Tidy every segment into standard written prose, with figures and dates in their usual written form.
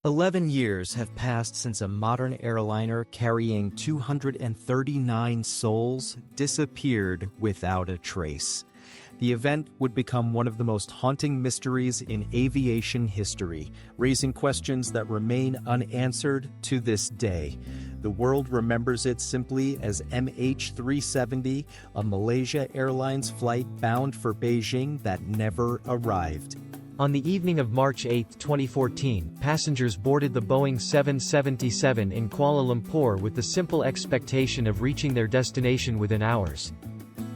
11 years have passed since a modern airliner carrying 239 souls disappeared without a trace. The event would become one of the most haunting mysteries in aviation history, raising questions that remain unanswered to this day. The world remembers it simply as MH370, a Malaysia Airlines flight bound for Beijing that never arrived. On the evening of March 8, 2014, passengers boarded the Boeing 777 in Kuala Lumpur with the simple expectation of reaching their destination within hours.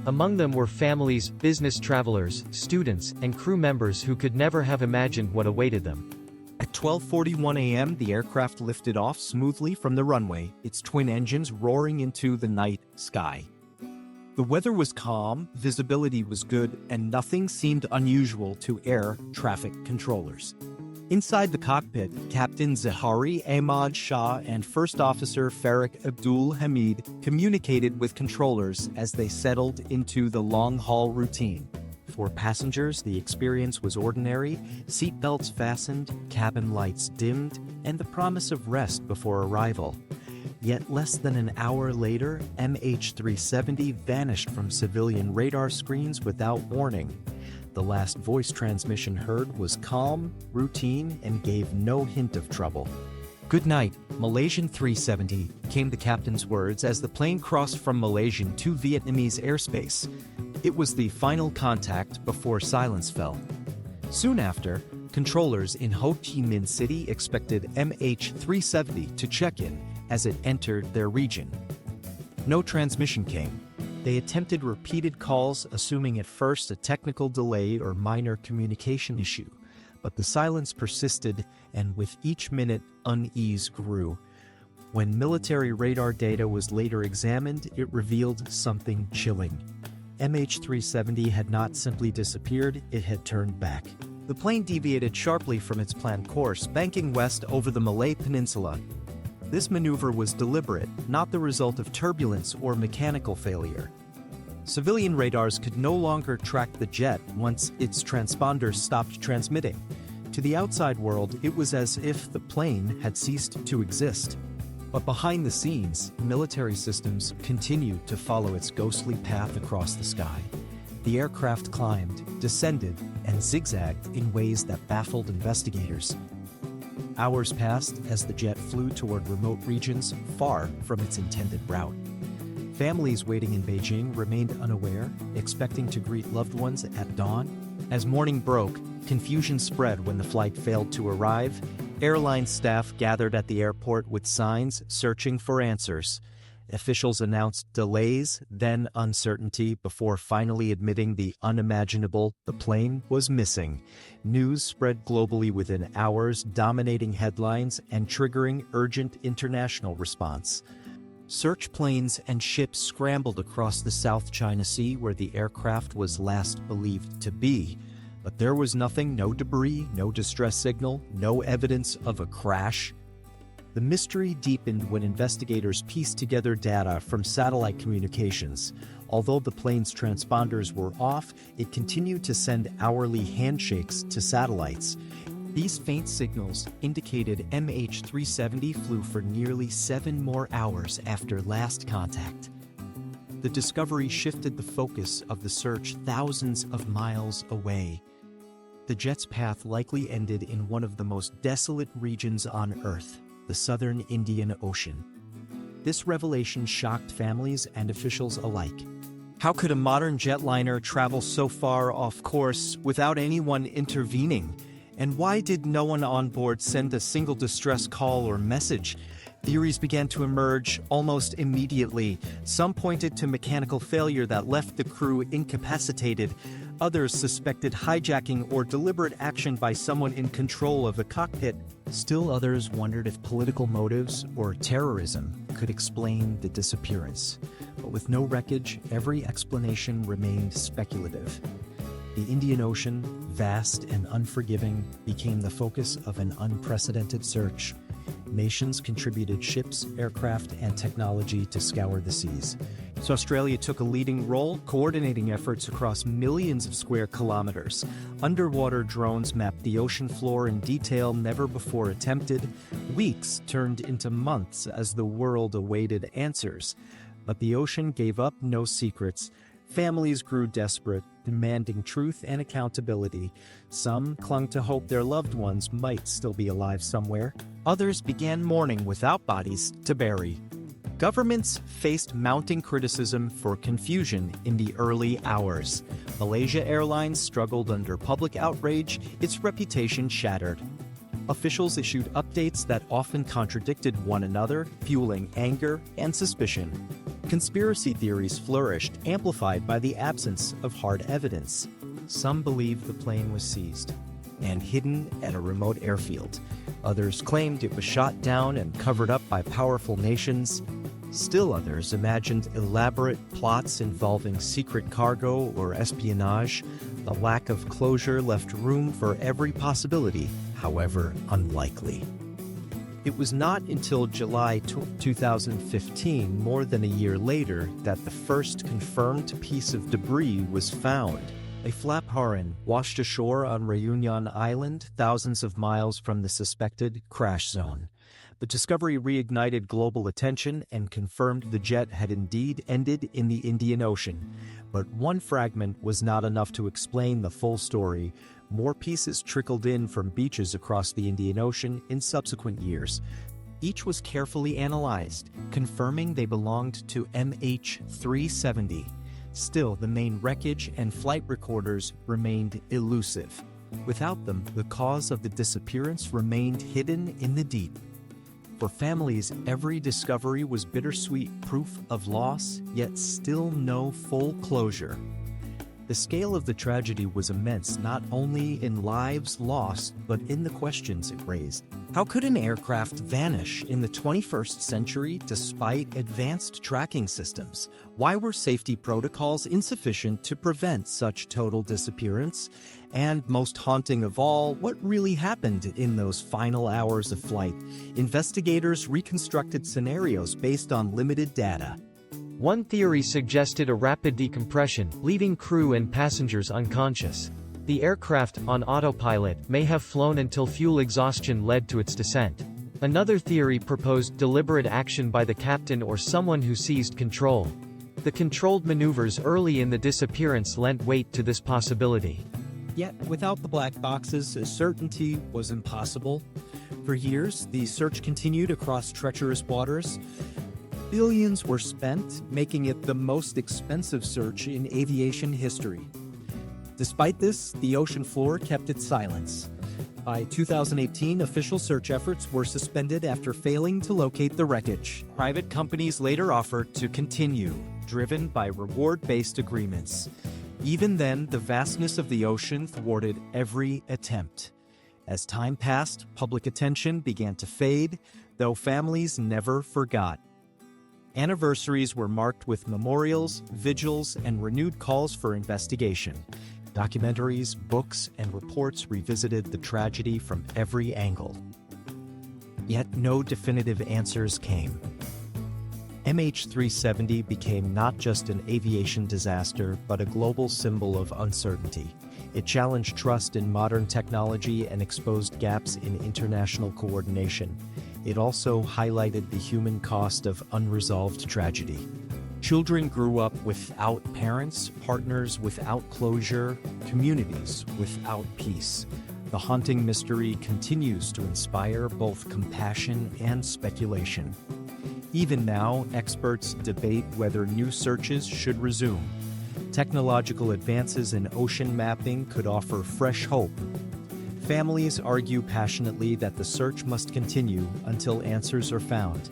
Among them were families, business travelers, students, and crew members who could never have imagined what awaited them. At 12:41 a.m., the aircraft lifted off smoothly from the runway, its twin engines roaring into the night sky. The weather was calm, visibility was good, and nothing seemed unusual to air traffic controllers. Inside the cockpit, Captain Zahari Ahmad Shah and First Officer Farik Abdul Hamid communicated with controllers as they settled into the long-haul routine. For passengers, the experience was ordinary: seatbelts fastened, cabin lights dimmed, and the promise of rest before arrival. Yet less than an hour later, MH370 vanished from civilian radar screens without warning. The last voice transmission heard was calm, routine, and gave no hint of trouble. "Good night, Malaysian 370, came the captain's words as the plane crossed from Malaysian to Vietnamese airspace. It was the final contact before silence fell. Soon after, controllers in Ho Chi Minh City expected MH370 to check in as it entered their region. No transmission came. They attempted repeated calls, assuming at first a technical delay or minor communication issue. But the silence persisted, and with each minute, unease grew. When military radar data was later examined, it revealed something chilling. MH370 had not simply disappeared, it had turned back. The plane deviated sharply from its planned course, banking west over the Malay Peninsula. This maneuver was deliberate, not the result of turbulence or mechanical failure. Civilian radars could no longer track the jet once its transponders stopped transmitting. To the outside world, it was as if the plane had ceased to exist. But behind the scenes, military systems continued to follow its ghostly path across the sky. The aircraft climbed, descended, and zigzagged in ways that baffled investigators. Hours passed as the jet flew toward remote regions far from its intended route. Families waiting in Beijing remained unaware, expecting to greet loved ones at dawn. As morning broke, confusion spread when the flight failed to arrive. Airline staff gathered at the airport with signs, searching for answers. Officials announced delays, then uncertainty, before finally admitting the unimaginable: the plane was missing. News spread globally within hours, dominating headlines and triggering urgent international response. Search planes and ships scrambled across the South China Sea where the aircraft was last believed to be. But there was nothing: no debris, no distress signal, no evidence of a crash. The mystery deepened when investigators pieced together data from satellite communications. Although the plane's transponders were off, it continued to send hourly handshakes to satellites. These faint signals indicated MH370 flew for nearly 7 more hours after last contact. The discovery shifted the focus of the search thousands of miles away. The jet's path likely ended in one of the most desolate regions on Earth, the southern Indian Ocean. This revelation shocked families and officials alike. How could a modern jetliner travel so far off course without anyone intervening? And why did no one on board send a single distress call or message? Theories began to emerge almost immediately. Some pointed to mechanical failure that left the crew incapacitated. Others suspected hijacking or deliberate action by someone in control of the cockpit. Still others wondered if political motives or terrorism could explain the disappearance. But with no wreckage, every explanation remained speculative. The Indian Ocean, vast and unforgiving, became the focus of an unprecedented search. Nations contributed ships, aircraft, and technology to scour the seas. So Australia took a leading role, coordinating efforts across millions of square kilometers. Underwater drones mapped the ocean floor in detail never before attempted. Weeks turned into months as the world awaited answers. But the ocean gave up no secrets. Families grew desperate, demanding truth and accountability. Some clung to hope their loved ones might still be alive somewhere. Others began mourning without bodies to bury. Governments faced mounting criticism for confusion in the early hours. Malaysia Airlines struggled under public outrage, its reputation shattered. Officials issued updates that often contradicted one another, fueling anger and suspicion. Conspiracy theories flourished, amplified by the absence of hard evidence. Some believed the plane was seized and hidden at a remote airfield. Others claimed it was shot down and covered up by powerful nations. Still others imagined elaborate plots involving secret cargo or espionage. The lack of closure left room for every possibility, however unlikely. It was not until July 2015, more than a year later, that the first confirmed piece of debris was found. A Flaphorn washed ashore on Réunion Island, thousands of miles from the suspected crash zone. The discovery reignited global attention and confirmed the jet had indeed ended in the Indian Ocean. But one fragment was not enough to explain the full story. More pieces trickled in from beaches across the Indian Ocean in subsequent years. Each was carefully analyzed, confirming they belonged to MH370. Still, the main wreckage and flight recorders remained elusive. Without them, the cause of the disappearance remained hidden in the deep. For families, every discovery was bittersweet proof of loss, yet still no full closure. The scale of the tragedy was immense, not only in lives lost, but in the questions it raised. How could an aircraft vanish in the 21st century despite advanced tracking systems? Why were safety protocols insufficient to prevent such total disappearance? And most haunting of all, what really happened in those final hours of flight? Investigators reconstructed scenarios based on limited data. One theory suggested a rapid decompression, leaving crew and passengers unconscious. The aircraft, on autopilot, may have flown until fuel exhaustion led to its descent. Another theory proposed deliberate action by the captain or someone who seized control. The controlled maneuvers early in the disappearance lent weight to this possibility. Yet, without the black boxes, certainty was impossible. For years, the search continued across treacherous waters. Billions were spent, making it the most expensive search in aviation history. Despite this, the ocean floor kept its silence. By 2018, official search efforts were suspended after failing to locate the wreckage. Private companies later offered to continue, driven by reward-based agreements. Even then, the vastness of the ocean thwarted every attempt. As time passed, public attention began to fade, though families never forgot. Anniversaries were marked with memorials, vigils, and renewed calls for investigation. Documentaries, books, and reports revisited the tragedy from every angle. Yet no definitive answers came. MH370 became not just an aviation disaster, but a global symbol of uncertainty. It challenged trust in modern technology and exposed gaps in international coordination. It also highlighted the human cost of unresolved tragedy. Children grew up without parents, partners without closure, communities without peace. The haunting mystery continues to inspire both compassion and speculation. Even now, experts debate whether new searches should resume. Technological advances in ocean mapping could offer fresh hope. Families argue passionately that the search must continue until answers are found.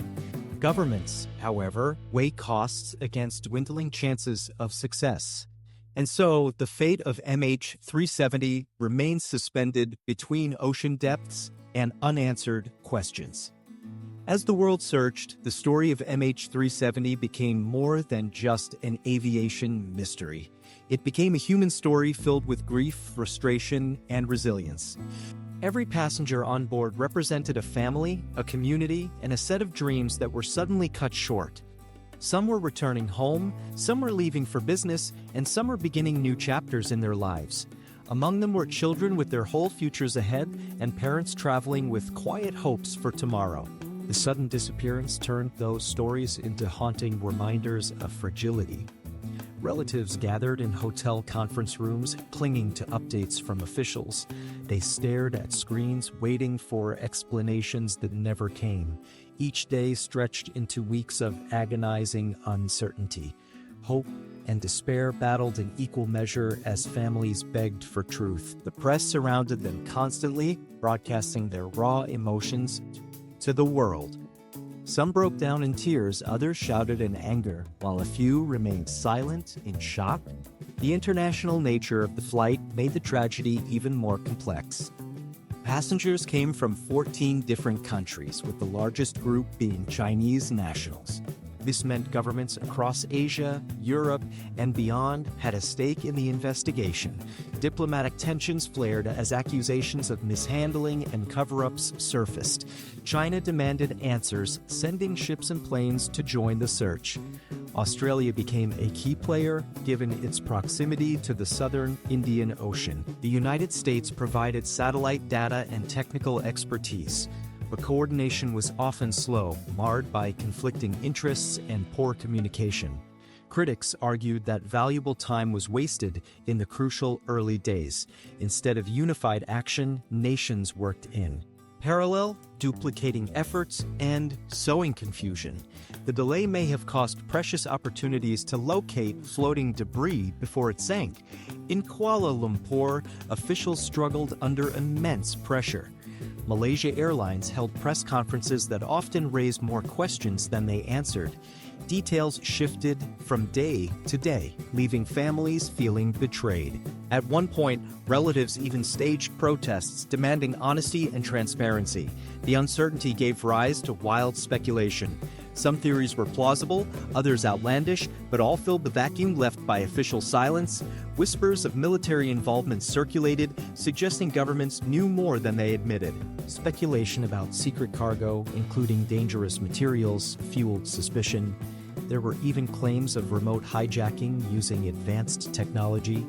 Governments, however, weigh costs against dwindling chances of success. And so, the fate of MH370 remains suspended between ocean depths and unanswered questions. As the world searched, the story of MH370 became more than just an aviation mystery. It became a human story filled with grief, frustration, and resilience. Every passenger on board represented a family, a community, and a set of dreams that were suddenly cut short. Some were returning home, some were leaving for business, and some were beginning new chapters in their lives. Among them were children with their whole futures ahead and parents traveling with quiet hopes for tomorrow. The sudden disappearance turned those stories into haunting reminders of fragility. Relatives gathered in hotel conference rooms, clinging to updates from officials. They stared at screens, waiting for explanations that never came. Each day stretched into weeks of agonizing uncertainty. Hope and despair battled in equal measure as families begged for truth. The press surrounded them constantly, broadcasting their raw emotions to the world. Some broke down in tears, others shouted in anger, while a few remained silent in shock. The international nature of the flight made the tragedy even more complex. Passengers came from 14 different countries, with the largest group being Chinese nationals. This meant governments across Asia, Europe, and beyond had a stake in the investigation. Diplomatic tensions flared as accusations of mishandling and cover-ups surfaced. China demanded answers, sending ships and planes to join the search. Australia became a key player, given its proximity to the southern Indian Ocean. The United States provided satellite data and technical expertise, but coordination was often slow, marred by conflicting interests and poor communication. Critics argued that valuable time was wasted in the crucial early days. Instead of unified action, nations worked in parallel, duplicating efforts and sowing confusion. The delay may have cost precious opportunities to locate floating debris before it sank. In Kuala Lumpur, officials struggled under immense pressure. Malaysia Airlines held press conferences that often raised more questions than they answered. Details shifted from day to day, leaving families feeling betrayed. At one point, relatives even staged protests demanding honesty and transparency. The uncertainty gave rise to wild speculation. Some theories were plausible, others outlandish, but all filled the vacuum left by official silence. Whispers of military involvement circulated, suggesting governments knew more than they admitted. Speculation about secret cargo, including dangerous materials, fueled suspicion. There were even claims of remote hijacking using advanced technology.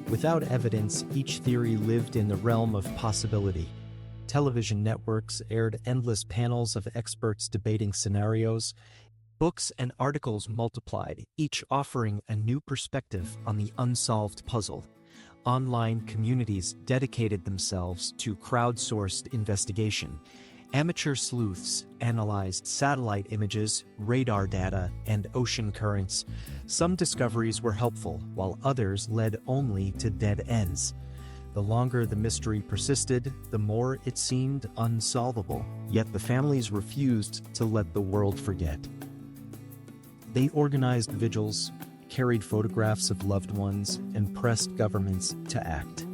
Without evidence, each theory lived in the realm of possibility. Television networks aired endless panels of experts debating scenarios. Books and articles multiplied, each offering a new perspective on the unsolved puzzle. Online communities dedicated themselves to crowdsourced investigation. Amateur sleuths analyzed satellite images, radar data, and ocean currents. Some discoveries were helpful, while others led only to dead ends. The longer the mystery persisted, the more it seemed unsolvable. Yet the families refused to let the world forget. They organized vigils, carried photographs of loved ones, and pressed governments to act.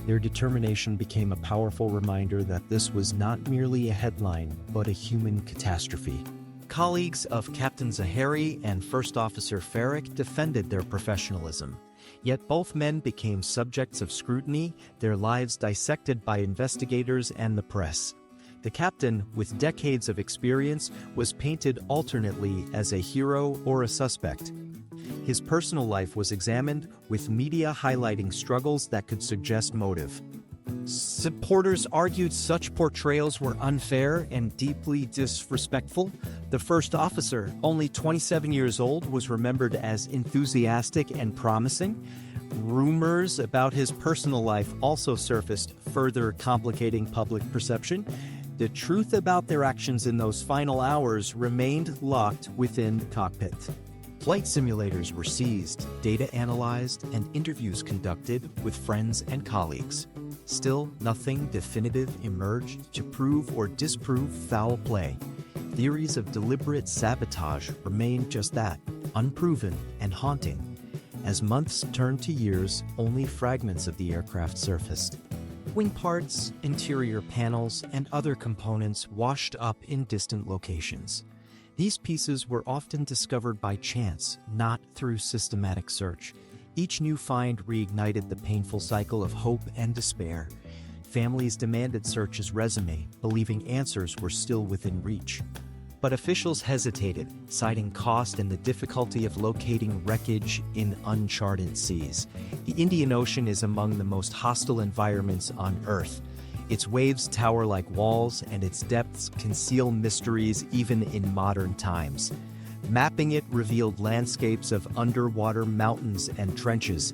Their determination became a powerful reminder that this was not merely a headline, but a human catastrophe. Colleagues of Captain Zahari and First Officer Farrick defended their professionalism. Yet both men became subjects of scrutiny, their lives dissected by investigators and the press. The captain, with decades of experience, was painted alternately as a hero or a suspect. His personal life was examined, with media highlighting struggles that could suggest motive. Supporters argued such portrayals were unfair and deeply disrespectful. The first officer, only 27 years old, was remembered as enthusiastic and promising. Rumors about his personal life also surfaced, further complicating public perception. The truth about their actions in those final hours remained locked within the cockpit. Flight simulators were seized, data analyzed, and interviews conducted with friends and colleagues. Still, nothing definitive emerged to prove or disprove foul play. Theories of deliberate sabotage remained just that, unproven and haunting. As months turned to years, only fragments of the aircraft surfaced. Wing parts, interior panels, and other components washed up in distant locations. These pieces were often discovered by chance, not through systematic search. Each new find reignited the painful cycle of hope and despair. Families demanded search's resume, believing answers were still within reach. But officials hesitated, citing cost and the difficulty of locating wreckage in uncharted seas. The Indian Ocean is among the most hostile environments on Earth. Its waves tower like walls, and its depths conceal mysteries even in modern times. Mapping it revealed landscapes of underwater mountains and trenches.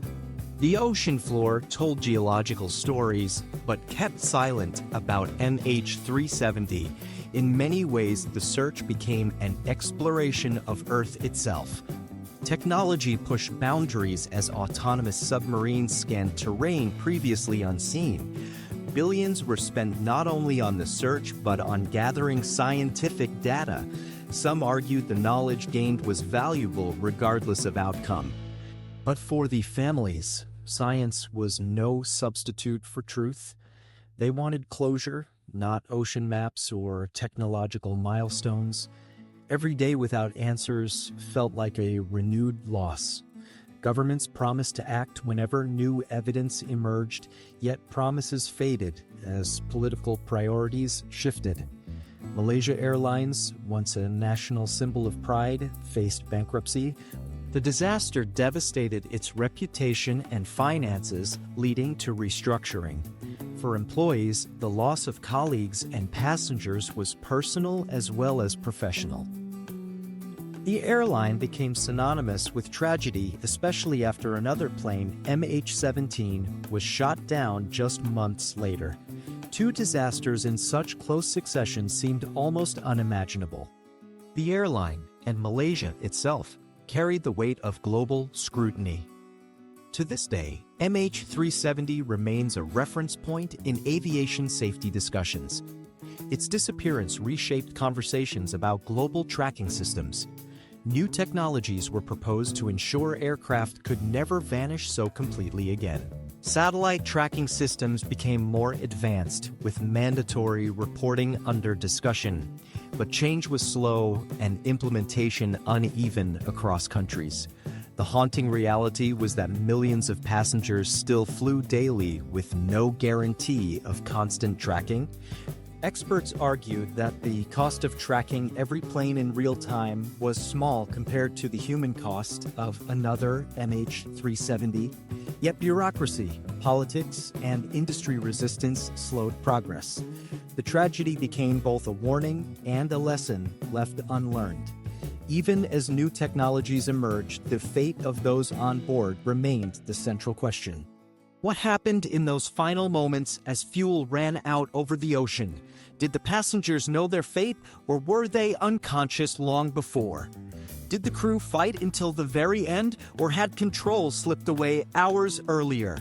The ocean floor told geological stories, but kept silent about MH370. In many ways, the search became an exploration of Earth itself. Technology pushed boundaries as autonomous submarines scanned terrain previously unseen. Billions were spent not only on the search, but on gathering scientific data. Some argued the knowledge gained was valuable regardless of outcome. But for the families, science was no substitute for truth. They wanted closure, not ocean maps or technological milestones. Every day without answers felt like a renewed loss. Governments promised to act whenever new evidence emerged, yet promises faded as political priorities shifted. Malaysia Airlines, once a national symbol of pride, faced bankruptcy. The disaster devastated its reputation and finances, leading to restructuring. For employees, the loss of colleagues and passengers was personal as well as professional. The airline became synonymous with tragedy, especially after another plane, MH370, was shot down just months later. Two disasters in such close succession seemed almost unimaginable. The airline, and Malaysia itself, carried the weight of global scrutiny. To this day, MH370 remains a reference point in aviation safety discussions. Its disappearance reshaped conversations about global tracking systems. New technologies were proposed to ensure aircraft could never vanish so completely again. Satellite tracking systems became more advanced, with mandatory reporting under discussion. But change was slow and implementation uneven across countries. The haunting reality was that millions of passengers still flew daily with no guarantee of constant tracking. Experts argued that the cost of tracking every plane in real time was small compared to the human cost of another MH370. Yet bureaucracy, politics, and industry resistance slowed progress. The tragedy became both a warning and a lesson left unlearned. Even as new technologies emerged, the fate of those on board remained the central question. What happened in those final moments as fuel ran out over the ocean? Did the passengers know their fate, or were they unconscious long before? Did the crew fight until the very end, or had control slipped away hours earlier?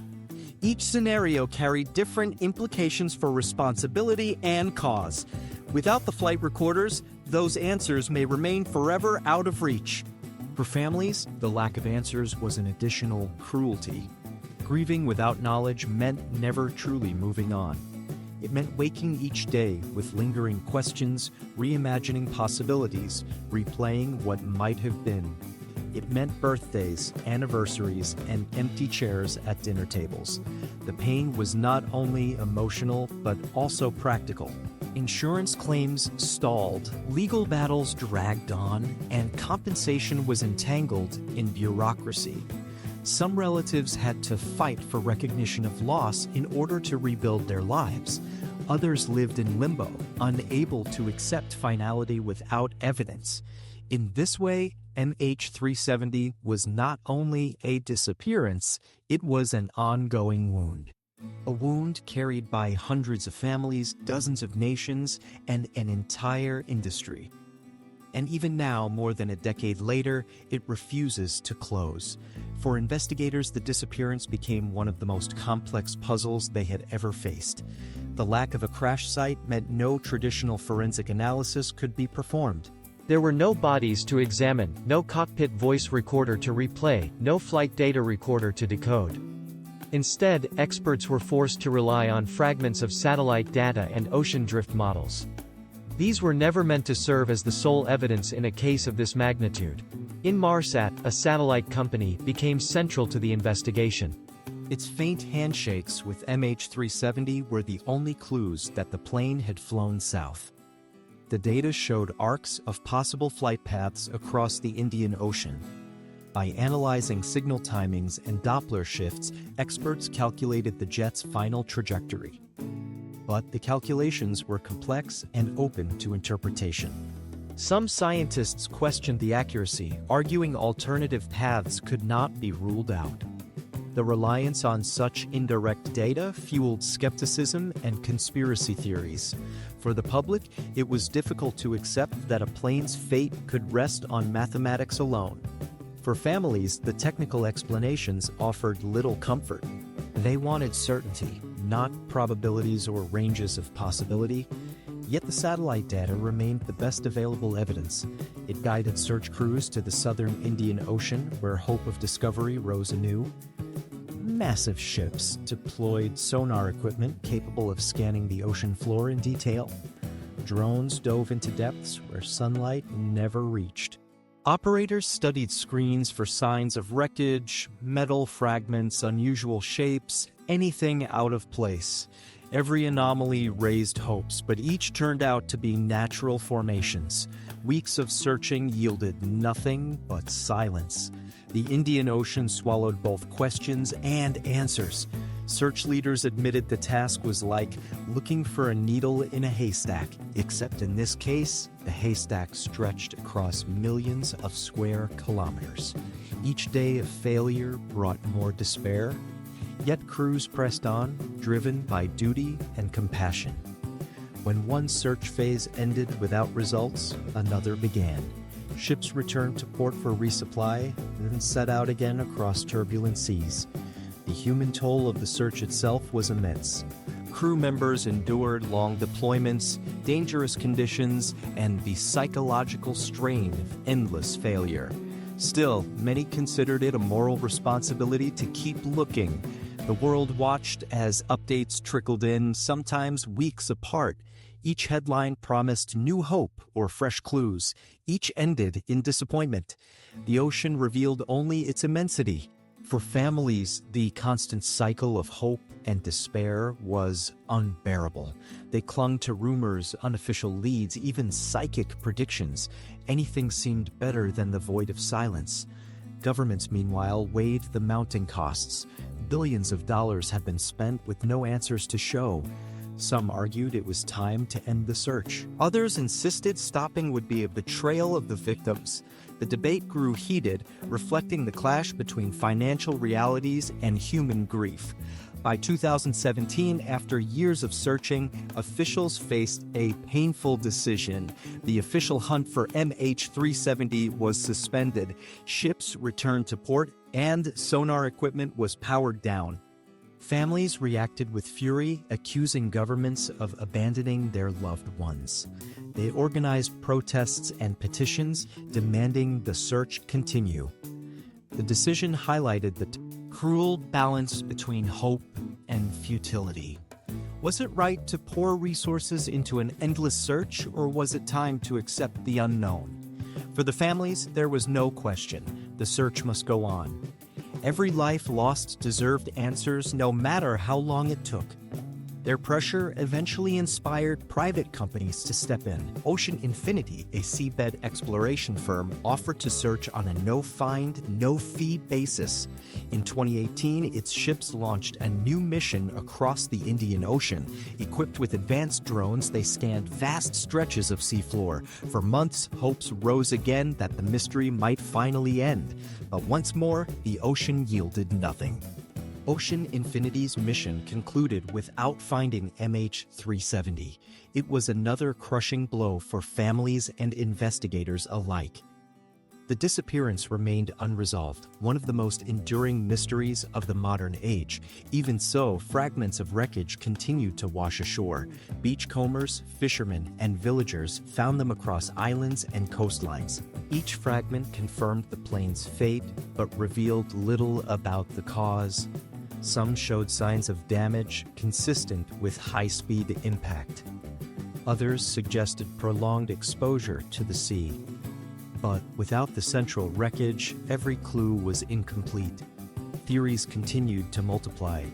Each scenario carried different implications for responsibility and cause. Without the flight recorders, those answers may remain forever out of reach. For families, the lack of answers was an additional cruelty. Grieving without knowledge meant never truly moving on. It meant waking each day with lingering questions, reimagining possibilities, replaying what might have been. It meant birthdays, anniversaries, and empty chairs at dinner tables. The pain was not only emotional, but also practical. Insurance claims stalled, legal battles dragged on, and compensation was entangled in bureaucracy. Some relatives had to fight for recognition of loss in order to rebuild their lives. Others lived in limbo, unable to accept finality without evidence. In this way, MH370 was not only a disappearance, it was an ongoing wound. A wound carried by hundreds of families, dozens of nations, and an entire industry. And even now, more than a decade later, it refuses to close. For investigators, the disappearance became one of the most complex puzzles they had ever faced. The lack of a crash site meant no traditional forensic analysis could be performed. There were no bodies to examine, no cockpit voice recorder to replay, no flight data recorder to decode. Instead, experts were forced to rely on fragments of satellite data and ocean drift models. These were never meant to serve as the sole evidence in a case of this magnitude. Inmarsat, a satellite company, became central to the investigation. Its faint handshakes with MH370 were the only clues that the plane had flown south. The data showed arcs of possible flight paths across the Indian Ocean. By analyzing signal timings and Doppler shifts, experts calculated the jet's final trajectory. But the calculations were complex and open to interpretation. Some scientists questioned the accuracy, arguing alternative paths could not be ruled out. The reliance on such indirect data fueled skepticism and conspiracy theories. For the public, it was difficult to accept that a plane's fate could rest on mathematics alone. For families, the technical explanations offered little comfort. They wanted certainty, not probabilities or ranges of possibility. Yet the satellite data remained the best available evidence. It guided search crews to the southern Indian Ocean, where hope of discovery rose anew. Massive ships deployed sonar equipment capable of scanning the ocean floor in detail. Drones dove into depths where sunlight never reached. Operators studied screens for signs of wreckage, metal fragments, unusual shapes, anything out of place. Every anomaly raised hopes, but each turned out to be natural formations. Weeks of searching yielded nothing but silence. The Indian Ocean swallowed both questions and answers. Search leaders admitted the task was like looking for a needle in a haystack, except in this case, the haystack stretched across millions of square kilometers. Each day of failure brought more despair. Yet crews pressed on, driven by duty and compassion. When one search phase ended without results, another began. Ships returned to port for resupply, then set out again across turbulent seas. The human toll of the search itself was immense. Crew members endured long deployments, dangerous conditions, and the psychological strain of endless failure. Still, many considered it a moral responsibility to keep looking. The world watched as updates trickled in, sometimes weeks apart. Each headline promised new hope or fresh clues. Each ended in disappointment. The ocean revealed only its immensity. For families, the constant cycle of hope and despair was unbearable. They clung to rumors, unofficial leads, even psychic predictions. Anything seemed better than the void of silence. Governments, meanwhile, weighed the mounting costs. Billions of dollars had been spent with no answers to show. Some argued it was time to end the search. Others insisted stopping would be a betrayal of the victims. The debate grew heated, reflecting the clash between financial realities and human grief. By 2017, after years of searching, officials faced a painful decision. The official hunt for MH370 was suspended, ships returned to port, and sonar equipment was powered down. Families reacted with fury, accusing governments of abandoning their loved ones. They organized protests and petitions demanding the search continue. The decision highlighted the cruel balance between hope and futility. Was it right to pour resources into an endless search, or was it time to accept the unknown? For the families, there was no question. The search must go on. Every life lost deserved answers, no matter how long it took. Their pressure eventually inspired private companies to step in. Ocean Infinity, a seabed exploration firm, offered to search on a no-find, no-fee basis. In 2018, its ships launched a new mission across the Indian Ocean. Equipped with advanced drones, they scanned vast stretches of seafloor. For months, hopes rose again that the mystery might finally end. But once more, the ocean yielded nothing. Ocean Infinity's mission concluded without finding MH370. It was another crushing blow for families and investigators alike. The disappearance remained unresolved, one of the most enduring mysteries of the modern age. Even so, fragments of wreckage continued to wash ashore. Beachcombers, fishermen, and villagers found them across islands and coastlines. Each fragment confirmed the plane's fate, but revealed little about the cause. Some showed signs of damage consistent with high-speed impact. Others suggested prolonged exposure to the sea. But without the central wreckage, every clue was incomplete. Theories continued to multiply.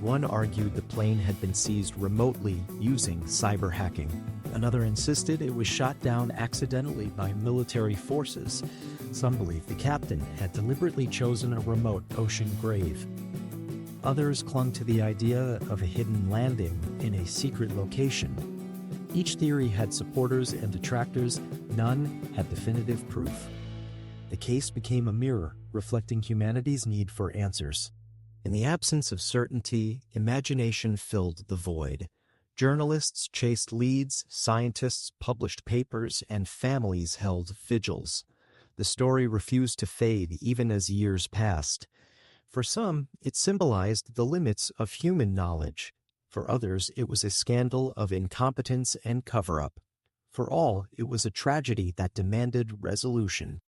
One argued the plane had been seized remotely using cyber hacking. Another insisted it was shot down accidentally by military forces. Some believed the captain had deliberately chosen a remote ocean grave. Others clung to the idea of a hidden landing in a secret location. Each theory had supporters and detractors. None had definitive proof. The case became a mirror, reflecting humanity's need for answers. In the absence of certainty, imagination filled the void. Journalists chased leads, scientists published papers, and families held vigils. The story refused to fade even as years passed. For some, it symbolized the limits of human knowledge. For others, it was a scandal of incompetence and cover-up. For all, it was a tragedy that demanded resolution.